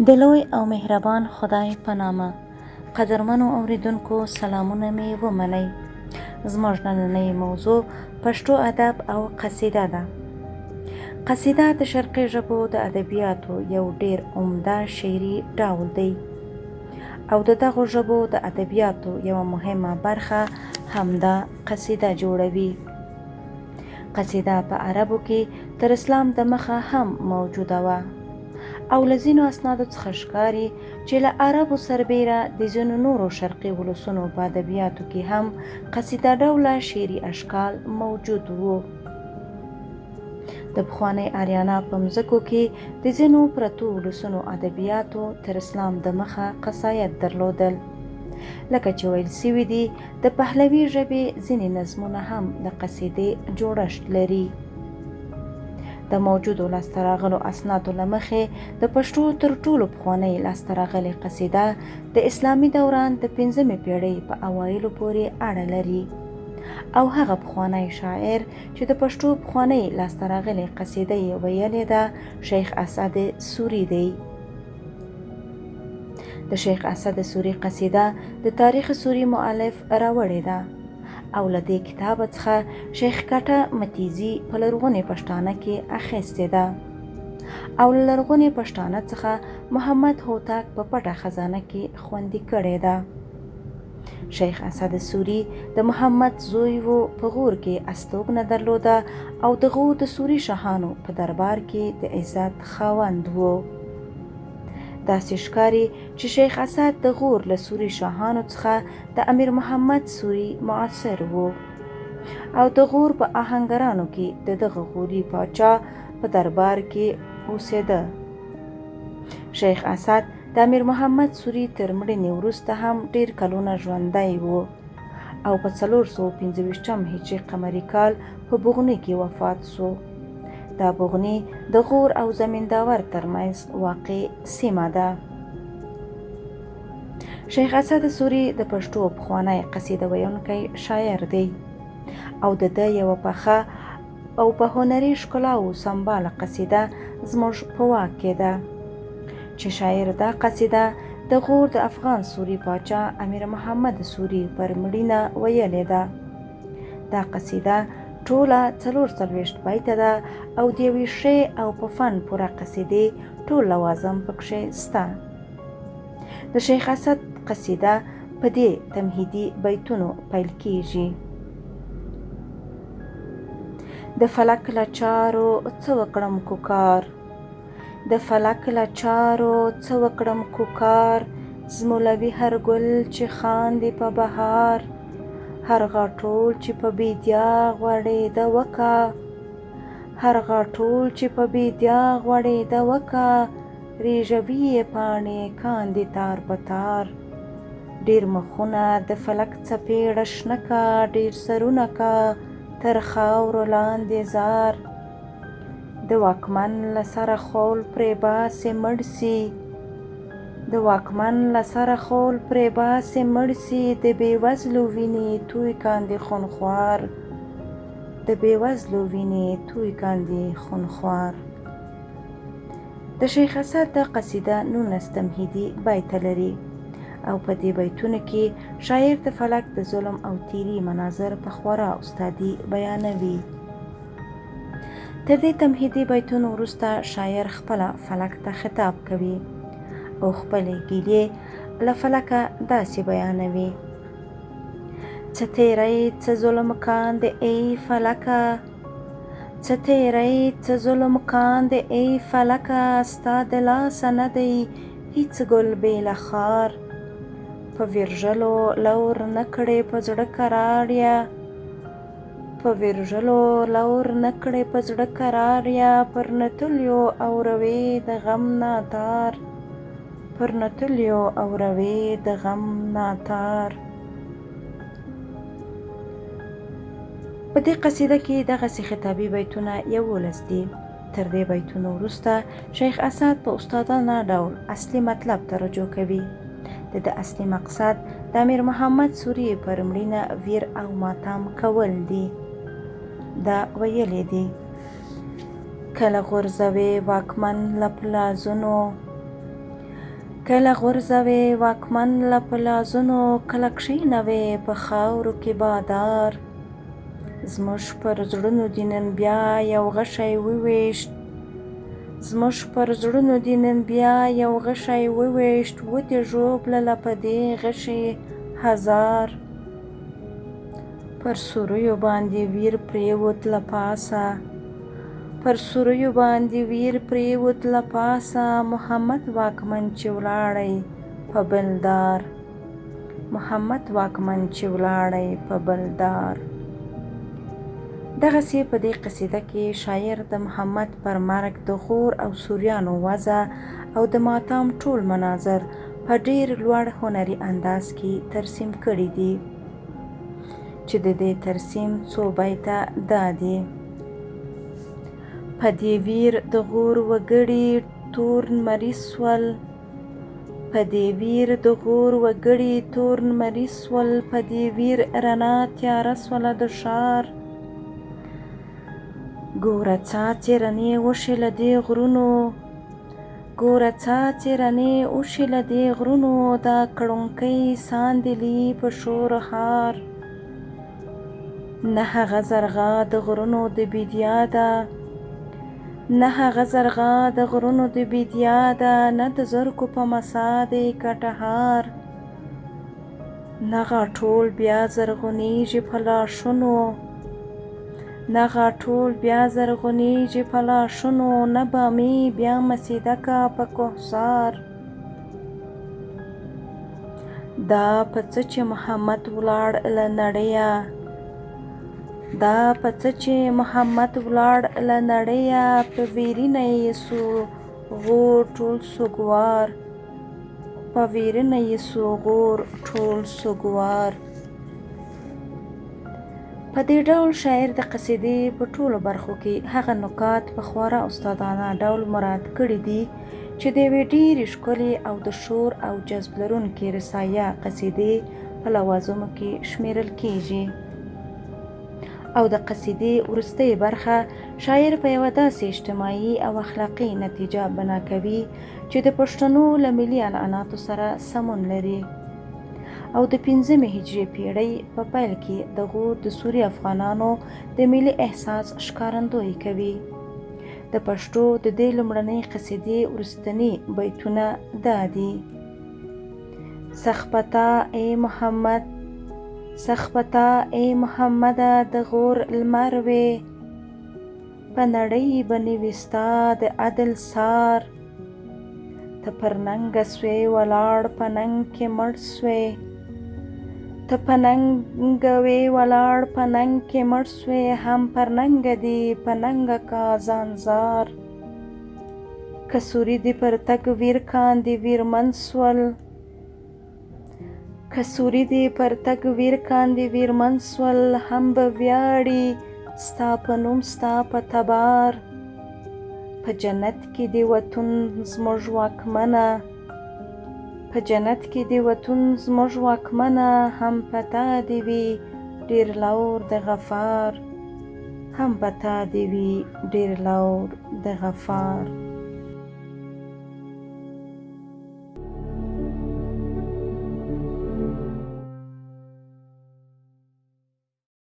د لوی او مهربان خدای په نامه. قدرمنو اوریدونکو سلامونه مې ومنئ. زموږ نننۍ موضوع پښتو ادب او قصیده ده. قصیده د شرقي ژبو د ادبیاتو یو ډیر عمده شعري ډول دی او د دغو ژبو د ادبیاتو یوه مهمه برخه همدا قصیده جوړوي. قصیده په عربو کې تر اسلام د مخه هم موجوده وه او له ځینو اسنادو څخه ښکاري چې له عربو سربیره د ځینو نورو شرقي ولسونو په ادبیاتو کې هم قصیده ډوله شعري اشکال موجود وو. د پخوانۍ آریانا په مځکو کې د ځینو پرتو ولسونو ادبیاتو تر اسلام د مخه قصاید درلودل. لکه چې ویل سوي دي د پهلوي ژبې ځینې نظمونه هم د قصیدې جوړښت لري. د موجودو لاسته راغلو اسنادو له مخې د پښتو تر ټولو پخوانۍ لاسته راغلې قصیده د اسلامي دوران د 5مې پیړۍ په اوایلو پورې اړه لري او هغه پخوانی شاعر چې د پښتو پخوانۍ لاسته راغلې قصیده یې ویلې ده شیخ اسعد سوري دی. د شیخ اسعد سوري قصیده د تاریخ سوري مؤلف راوړې ده او له دې کتاب څخه شیخ کټه متیزي په لرغونې پښتانه کې اخیستې ده او له لرغونې پښتانه څخه محمد هوتک په پټه خزانه کې خوندي کړې ده. شیخ اسعد سوري د محمد زوی و، په غور کې استوګنه درلوده او د غور د سوري شاهانو په دربار کې د عزت خاوند و. داسې ښکاري چې شیخ اسعد د غور له سوري شاهانو څخه د امیر محمد سوري معاصر و او د غور په آهنګرانو کې د دغه غوري پاچا په دربار کې اوسېده. شیخ اسعد د امیر محمد سوري تر مړینې وروسته هم ډیر کلونه ژوندی و او په 425 هجري قمري کال په بغني کې وفات سو. دا بغني د غور او زمینداور ترمنځ واقع سیمه ده. شیخ اسعد سوري د پښتو پخوانی قصیده ویونکی شاعر دی او د ده یوه پخه او په هنري ښکلاو سمباله قصیده زموږ په واک کې ده چې شاعر دا قصیده د غور د افغان سوري پاچا امیر محمد سوري پر مړینه ویلې ده. دا قصیده ټوله 44 بیته ده او د یوې ښې او په فن پوره قصیدې ټول لوازم پکښې سته. د شیخ اسعد قصیده په دې تمهیدي بیتونو پیل کیږي: د فلک له چارو څه وکړم کوکار، د فلک له چارو څه وکړم کوکار، زمولوي هر ګل چې خاندي په بهار، هر غاټول چې په بیدیا غوړېده وکه، هر غاټول چې په بیدیا غوړېده وکه، ریژوي یې پاڼې کاندي تار په تار، ډیر مخونه د فلک څپېړه شنه که، ډیر سرونه که تر خاورو لاندې زار، د واکمن له سره خول پرې باسې مړ سي، د واکمن له سره خول پرې باسې مړ سي، د بېوزلو وینې توی کاندي خونخوار، د بېوزلو وینې توی کاندي خونخوار. د شیخ اسعد دا قصیده 19 تمهیدي بیته لري او په دې بیتونو کې شاعر د فلک د ظلم او تیري مناظر په خورا استادي بیانوي. تر دې تمهیدي بیتونو وروسته شاعر خپله فلک ته خطاب کوي او خپلې ګیلې له فلکه داسې بیانوي: څه تیری څه ظلم کاندې ای فلکه، څه تیری څه ظلم کاندې ای فلکه، ستا د لاسه نه دی هیڅ ګل بې له خار، په ویرژلو لور نه کړې په زړه قراریا، په ویرژلو لور نه کړې په زړه قراریا، پر نتلیو اوروې د غم ناتار، پر نتلیو اوروې د غم ناتار. په دې قصیده کې دغسې خطابي بیتونه 11 دي. تر دې بیتونو وروسته شیخ اسعد په استادانه ډول اصلي مطلب ته رجوع کوي. د اصلي مقصد د امیر محمد سوري پر مړینه ویر او ماتم کول دي. دا ویلې دي: کله غورځوي واکمن له پلازونو، کله غورځوې واکمن له پلازونو، کله کښېنوې په خاورو کې بادار. زموږ پر زړونو دي نن بیا یو غشی وویشت، زموږ پر زړونو دي نن بیا یو غشی وویشت، ودې ژوبلله په دې غشي هزار. پر سوریو باندې ویر پرېوت له پاسه، پر سوریو باندې ویر پرېوت له پاسه، محمد واکمن چې ولاړی په بلدار، محمد واکمن چې ولاړی په بلدار. دغسې په دې قصیده کې شاعر د محمد پر مرګ د غور او سوریانو وضع او د ماتام ټول مناظر په ډېر لوړ هنري انداز کې ترسیم کړي دي، چې د دې ترسیم څو بیته دا دي: په دې ویر د غور وګړي تور نمري سول، په دې ویر د غور وګړي تور نمري سول، په دې ویر رڼا تیاره سوله د ښار. ګوره څاڅې رڼې وشي له دې غرونو، ګوره څاڅې رڼې وشي له دې غرونو، دا کړنګۍ ساندلي په شورهار. نه هغه زرغا د غرونو د بیدیاده، نه هغه زرغا د غرونو د بیدیاده، نه د زرکو په مسا د کټهار. نه غاټول بیا زرغونیږي په لاشونو، نه غاټول بیا زرغونیږي په لاشونو، نه بامي بیا مسیده کا په کوهسار. دا په څه چې محمد ولاړ له نړیه، دا په څه چې محمد ولاړ له نړیه، په ویرینه یې سو غور ټول سوګوار، په ویرینه یې سو غور ټول سوګوار. په دې ډول شاعر د قصیدې په ټولو برخو کې هغه نکات په خورا استادانه ډول مراد کړي دي چې د یوې ډېرې ښکلې او د شور او جذب لرونکې رسایه قصیدې په لوازمو کې شمیرل کیږي. او د قصیدې وروستۍ برخه شاعر په یوه داسې اجتماعي او اخلاقي نتیجه بنا کوي چې د پښتنو له ملي عنعناتو سره سمون لري، او د 15مې هجري پیړۍ په پیل کې د غور د سوري افغانانو د ملي احساس ښکارندویي کوي. د پښتو د دې لومړنۍ قصیدې وروستني بیتونه دا دي: سخپتا ای محمد، سخپتا ای محمده د غور لمر وې، په نړۍ به نوي ستا د عدل سار. ته پر ننګه سوې ولاړ په ننګ کې مړ سوې، ته په ننګه وې ولاړ په ننګ کې مړ سوې، هم پر ننګه دي په ننګه کا ځانزار. که سوري دې پر تګ ویر کاندي ویرمن سول، که سوري دې پر تګ ویر کاندي ویرمن سول، هم به ویاړي ستا په نوم ستا په تبار. په جنت کې دې وطن زموږ واکمنه، په جنت کې دې وطن زموږ واکمنه، هم په تا دې وي ډېر لور د غفار، هم په تا دې وي ډېر لور د غفار.